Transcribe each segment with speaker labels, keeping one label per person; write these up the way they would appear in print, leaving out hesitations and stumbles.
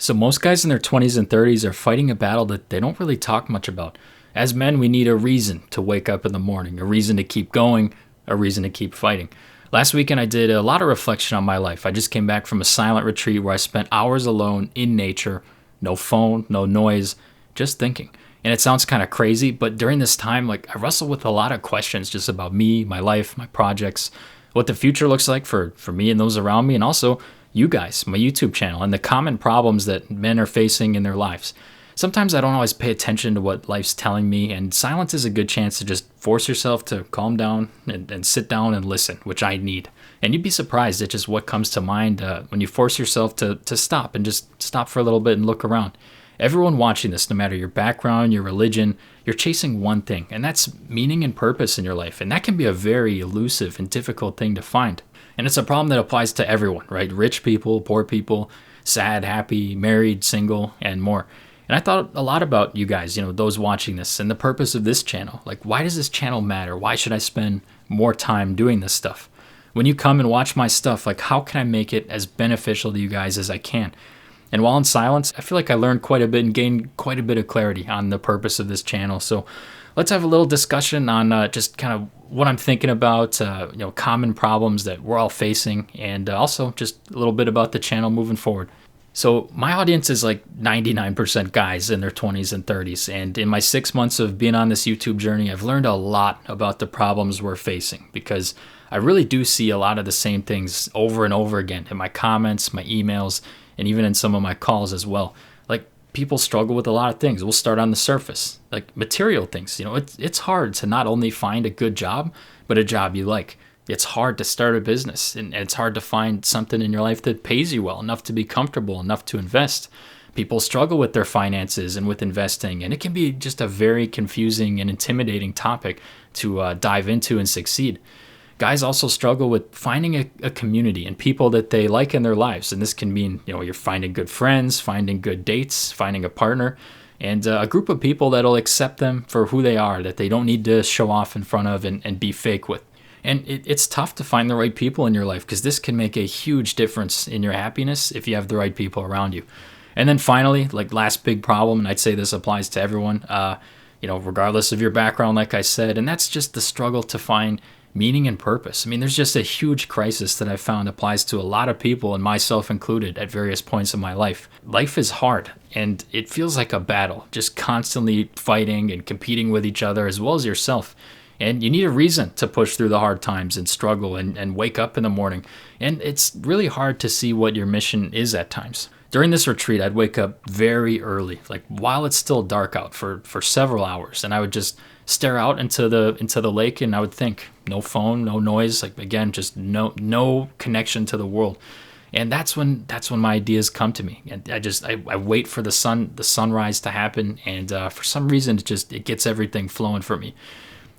Speaker 1: So most guys in their 20s and 30s are fighting a battle that they don't really talk much about. As men, we need a reason to wake up in the morning, a reason to keep going, a reason to keep fighting. Last weekend, I did a lot of reflection on my life. I just came back from a silent retreat where I spent hours alone in nature, no phone, no noise, just thinking. And it sounds kind of crazy, but during this time, like I wrestle with a lot of questions just about me, my life, my projects, what the future looks like for me and those around me, and also you guys, my YouTube channel, and the common problems that men are facing in their lives. Sometimes I don't always pay attention to what life's telling me, and silence is a good chance to just force yourself to calm down and sit down and listen, which I need. And you'd be surprised at just what comes to mind when you force yourself to stop and just stop for a little bit and look around. Everyone watching this, no matter your background, your religion, you're chasing one thing, and that's meaning and purpose in your life. And that can be a very elusive and difficult thing to find. And it's a problem that applies to everyone, right? Rich people, poor people, sad, happy, married, single, and more. And I thought a lot about you guys, those watching this and the purpose of this channel. Like, why does this channel matter? Why should I spend more time doing this stuff? When you come and watch my stuff, like, how can I make it as beneficial to you guys as I can? And while in silence, I feel like I learned quite a bit and gained quite a bit of clarity on the purpose of this channel. So let's have a little discussion on just kind of what I'm thinking about, common problems that we're all facing, and also just a little bit about the channel moving forward. So my audience is like 99% guys in their 20s and 30s. And in my 6 months of being on this YouTube journey, I've learned a lot about the problems we're facing, because I really do see a lot of the same things over and over again in my comments, my emails, and even in some of my calls as well. Like, people struggle with a lot of things. We'll start on the surface, like material things. It's hard to not only find a good job, but a job you like. It's hard to start a business, and it's hard to find something in your life that pays you well enough to be comfortable enough to invest. People struggle with their finances and with investing, and it can be just a very confusing and intimidating topic to dive into and succeed. Guys also struggle with finding a community and people that they like in their lives. And this can mean, you're finding good friends, finding good dates, finding a partner, and a group of people that'll accept them for who they are, that they don't need to show off in front of and be fake with. And it's tough to find the right people in your life, because this can make a huge difference in your happiness if you have the right people around you. And then finally, like, last big problem, and I'd say this applies to everyone, regardless of your background, like I said, and that's just the struggle to find meaning and purpose. I mean, there's just a huge crisis that I found applies to a lot of people, and myself included, at various points in my life. Life is hard, and it feels like a battle, just constantly fighting and competing with each other as well as yourself. And you need a reason to push through the hard times and struggle and wake up in the morning. And it's really hard to see what your mission is at times. During this retreat, I'd wake up very early, like while it's still dark out, for several hours, and I would just stare out into the lake, and I would think, no phone, no noise, like, again, just no connection to the world. And that's when my ideas come to me, and I wait for the sunrise to happen, and for some reason it gets everything flowing for me.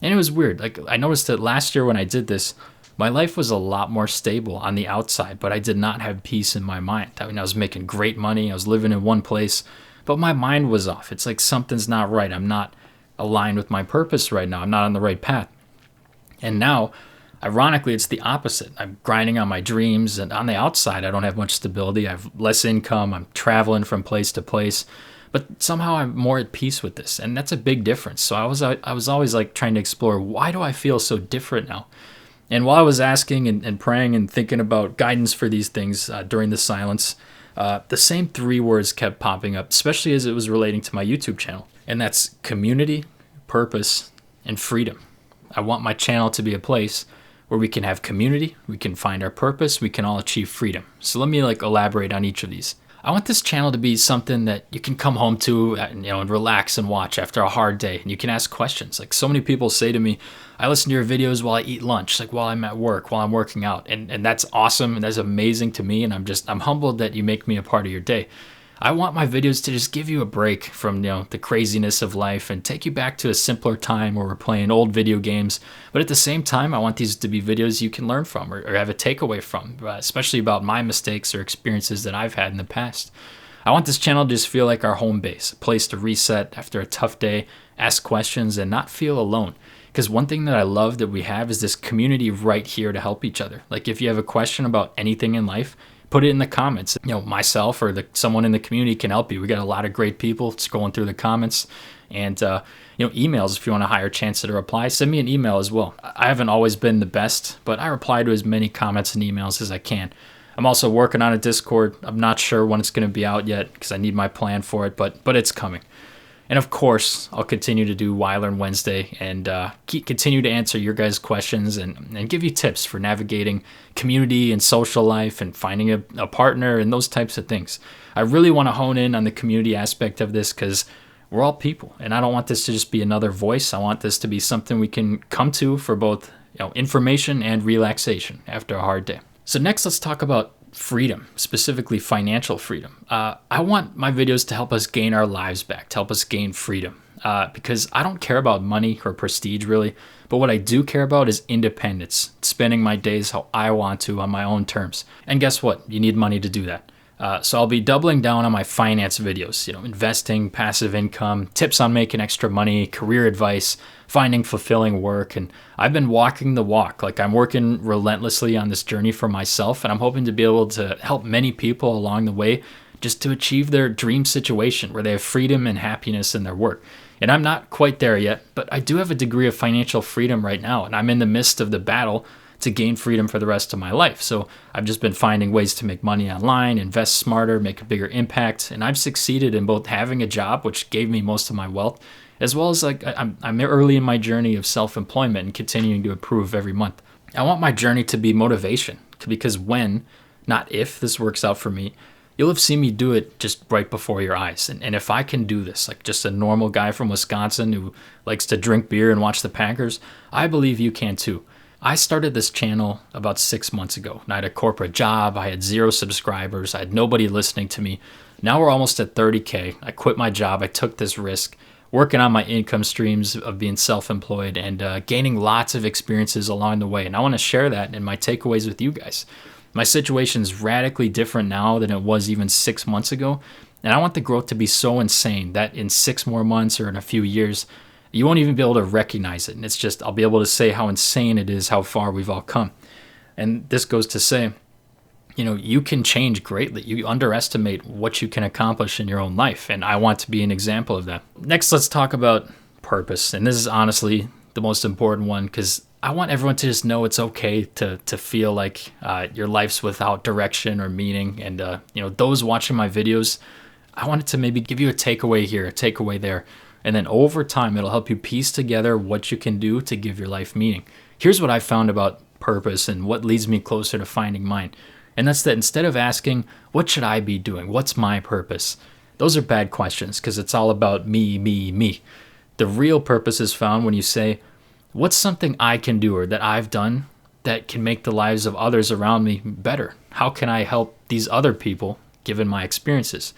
Speaker 1: And it was weird. Like, I noticed that last year when I did this, my life was a lot more stable on the outside, but I did not have peace in my mind. I mean, I was making great money, I was living in one place, but my mind was off. It's like something's not right. I'm not aligned with my purpose right now. I'm not on the right path. And now, ironically, it's the opposite. I'm grinding on my dreams, and on the outside, I don't have much stability. I have less income. I'm traveling from place to place. But somehow I'm more at peace with this, and that's a big difference. So I was always like trying to explore, why do I feel so different now? And while I was asking and praying and thinking about guidance for these things during the silence, the same three words kept popping up, especially as it was relating to my YouTube channel. And that's community, purpose, and freedom. I want my channel to be a place where we can have community, we can find our purpose, we can all achieve freedom. So let me elaborate on each of these. I want this channel to be something that you can come home to, and relax and watch after a hard day. And you can ask questions. Like, so many people say to me, I listen to your videos while I eat lunch, like while I'm at work, while I'm working out. And that's awesome, and that's amazing to me. And I'm humbled that you make me a part of your day. I want my videos to just give you a break from the craziness of life and take you back to a simpler time where we're playing old video games. But at the same time, I want these to be videos you can learn from or have a takeaway from, especially about my mistakes or experiences that I've had in the past. I want this channel to just feel like our home base, a place to reset after a tough day, ask questions, and not feel alone. Because one thing that I love that we have is this community right here to help each other. Like, if you have a question about anything in life, put it in the comments. Myself or someone in the community can help you. We got a lot of great people scrolling through the comments. And emails, if you want a higher chance to reply, send me an email as well. I haven't always been the best, but I reply to as many comments and emails as I can. I'm also working on a Discord. I'm not sure when it's going to be out yet because I need my plan for it, but it's coming. And of course, I'll continue to do Why Learn Wednesday and continue to answer your guys' questions and give you tips for navigating community and social life and finding a partner and those types of things. I really want to hone in on the community aspect of this because we're all people, and I don't want this to just be another voice. I want this to be something we can come to for both information and relaxation after a hard day. So next, let's talk about freedom, specifically financial freedom. I want my videos to help us gain our lives back, to help us gain freedom, because I don't care about money or prestige really, but what I do care about is independence, spending my days how I want to on my own terms. And guess what? You need money to do that. So I'll be doubling down on my finance videos, investing, passive income, tips on making extra money, career advice, finding fulfilling work. And I've been walking the walk. Like, I'm working relentlessly on this journey for myself, and I'm hoping to be able to help many people along the way just to achieve their dream situation where they have freedom and happiness in their work. And I'm not quite there yet, but I do have a degree of financial freedom right now, and I'm in the midst of the battle to gain freedom for the rest of my life. So I've just been finding ways to make money online, invest smarter, make a bigger impact, and I've succeeded in both having a job, which gave me most of my wealth, as well as I'm early in my journey of self-employment and continuing to improve every month. I want my journey to be motivation, because when, not if, this works out for me, you'll have seen me do it just right before your eyes. And if I can do this, like just a normal guy from Wisconsin who likes to drink beer and watch the Packers, I believe you can too. I started this channel about 6 months ago. I had a corporate job, I had 0 subscribers, I had nobody listening to me. Now we're almost at 30K. I quit my job, I took this risk, working on my income streams of being self-employed and gaining lots of experiences along the way. And I want to share that in my takeaways with you guys. My situation is radically different now than it was even 6 months ago. And I want the growth to be so insane that in 6 more months or in a few years, you won't even be able to recognize it. And it's just, I'll be able to say how insane it is, how far we've all come. And this goes to say, you can change greatly. You underestimate what you can accomplish in your own life. And I want to be an example of that. Next, let's talk about purpose. And this is honestly the most important one because I want everyone to just know it's okay to feel like your life's without direction or meaning. And, those watching my videos, I wanted to maybe give you a takeaway here, a takeaway there. And then over time, it'll help you piece together what you can do to give your life meaning. Here's what I found about purpose and what leads me closer to finding mine. And that's that instead of asking, what should I be doing? What's my purpose? Those are bad questions because it's all about me, me, me. The real purpose is found when you say, what's something I can do or that I've done that can make the lives of others around me better? How can I help these other people given my experiences?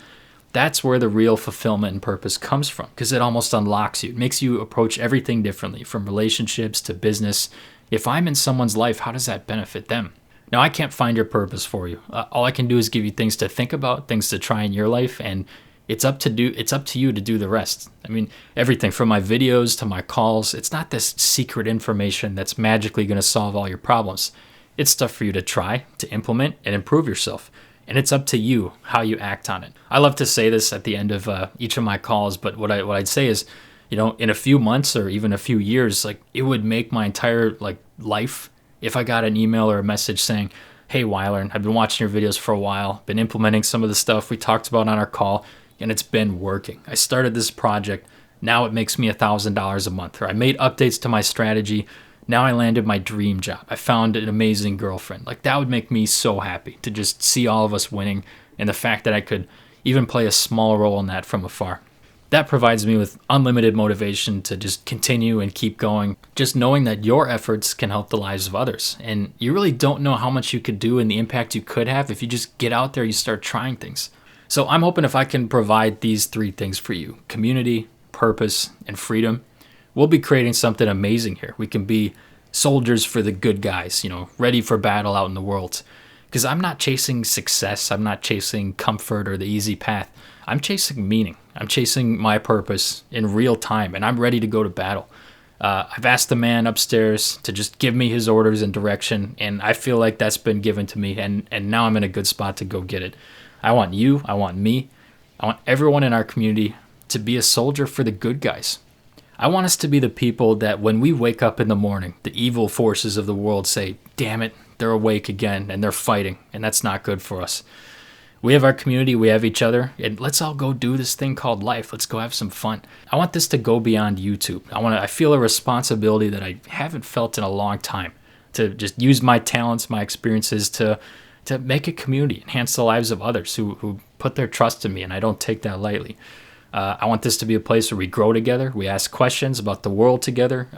Speaker 1: That's where the real fulfillment and purpose comes from because it almost unlocks you. It makes you approach everything differently, from relationships to business. If I'm in someone's life, how does that benefit them? Now, I can't find your purpose for you. All I can do is give you things to think about, things to try in your life, and it's up to you to do the rest. I mean, everything from my videos to my calls, it's not this secret information that's magically going to solve all your problems. It's stuff for you to try, to implement, and improve yourself. And it's up to you how you act on it. I love to say this at the end of each of my calls, but what I'd say is, in a few months or even a few years, it would make my entire life if I got an email or a message saying, hey, Why Learn, I've been watching your videos for a while, been implementing some of the stuff we talked about on our call, and it's been working. I started this project. Now it makes me $1,000 a month. Or I made updates to my strategy. Now I landed my dream job. I found an amazing girlfriend. That would make me so happy to just see all of us winning and the fact that I could even play a small role in that from afar. That provides me with unlimited motivation to just continue and keep going, just knowing that your efforts can help the lives of others. And you really don't know how much you could do and the impact you could have if you just get out there, you start trying things. So I'm hoping if I can provide these 3 things for you, community, purpose, and freedom, we'll be creating something amazing here. We can be soldiers for the good guys, ready for battle out in the world. Because I'm not chasing success. I'm not chasing comfort or the easy path. I'm chasing meaning. I'm chasing my purpose in real time, and I'm ready to go to battle. I've asked the man upstairs to just give me his orders and direction, and I feel like that's been given to me, and now I'm in a good spot to go get it. I want you, I want me, I want everyone in our community to be a soldier for the good guys. I want us to be the people that when we wake up in the morning, the evil forces of the world say, damn it, they're awake again and they're fighting, and that's not good for us. We have our community, we have each other, and let's all go do this thing called life. Let's go have some fun. I want this to go beyond YouTube. I feel a responsibility that I haven't felt in a long time to just use my talents, my experiences to make a community, enhance the lives of others who put their trust in me, and I don't take that lightly. I want this to be a place where we grow together, we ask questions about the world together,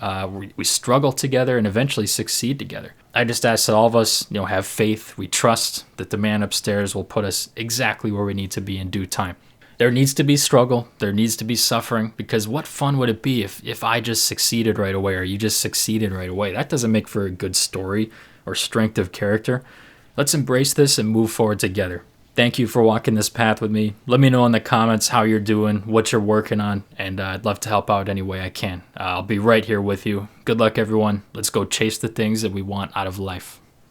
Speaker 1: we struggle together, and eventually succeed together. I just ask that all of us, have faith, we trust that the man upstairs will put us exactly where we need to be in due time. There needs to be struggle, there needs to be suffering, because what fun would it be if I just succeeded right away, or you just succeeded right away? That doesn't make for a good story or strength of character. Let's embrace this and move forward together. Thank you for walking this path with me. Let me know in the comments how you're doing, what you're working on, and I'd love to help out any way I can. I'll be right here with you. Good luck, everyone. Let's go chase the things that we want out of life.